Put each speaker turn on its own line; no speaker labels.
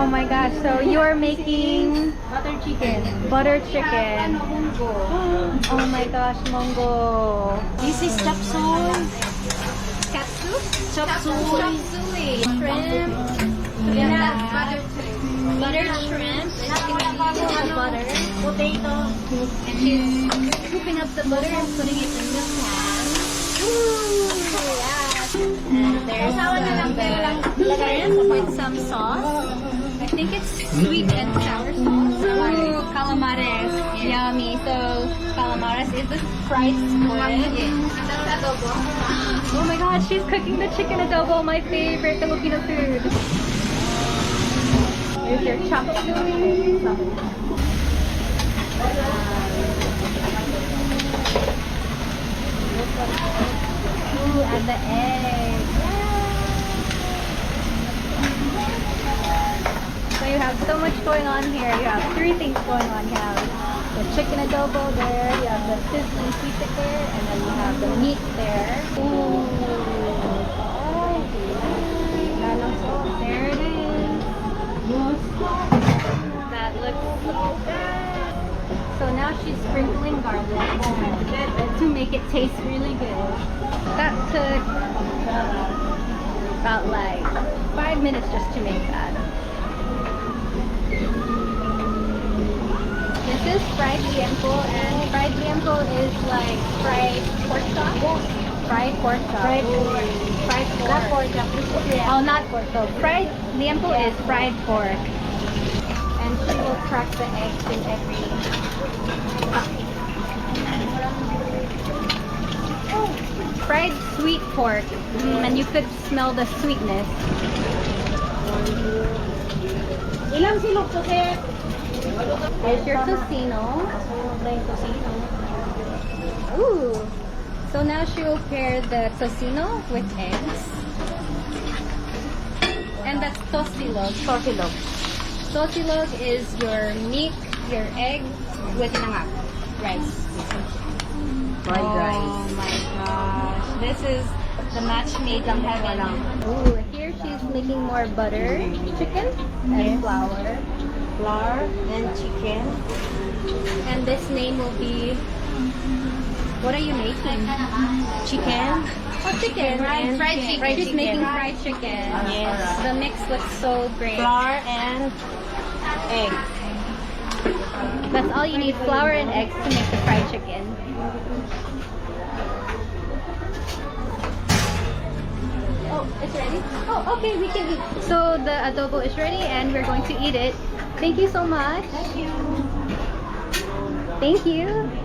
Oh my gosh, so you are making
Butter chicken.
butter chicken. Oh my gosh, Mongo.
This is chop suey.
Katsu?
Chop suey.
Chop suey. Shrimp.
Yeah. Butter
Butter shrimp. And butter.
Potato.
And she's scooping up the butter and putting it in the pan. Ooh, yeah. And there's the shrimp with some sauce. I think it's sweet and sour sauce. Ooh, calamares. Yummy. So, calamares is the fried squid. Oh my god, she's cooking the chicken adobo, my favorite Filipino food. Here's your chop suey. Ooh, and the egg. So you have so much going on here. You have three things going on. You have the chicken adobo there, you have the sizzling sisig there, and then you have the meat there. Ooh. There it is. That looks so good. So now she's sprinkling garlic to make it taste really good. That took about like 5 minutes just to make that. This is fried tiempo, and fried tiempo is like fried pork chop. Fried pork chop. Fried pork. Not pork chop. Oh, not pork. So fried tiempo is fried pork. And she will crack the eggs in every fried sweet pork, and you could smell the sweetness.
Ilang silog to, sir?
There's your tocino. Ooh. So now she will pair the tocino with eggs. And that's tosilog.
Tosilog.
Tosilog is your meat, your egg with rice.
Fried rice.
Oh my gosh. This is the match made in heaven. Ooh, here she's making more butter chicken and flour.
Flour and chicken.
And this name will be, what are you making?
Chicken.
Oh, chicken.
Fried chicken.
She's making fried chicken.
Yes.
The mix looks so great.
Flour and egg.
That's all you need, flour and eggs to make the fried chicken. Oh, it's ready? Oh, okay, we can eat. So the adobo is ready and we're going to eat it. Thank you so much.
Thank you.
Thank you.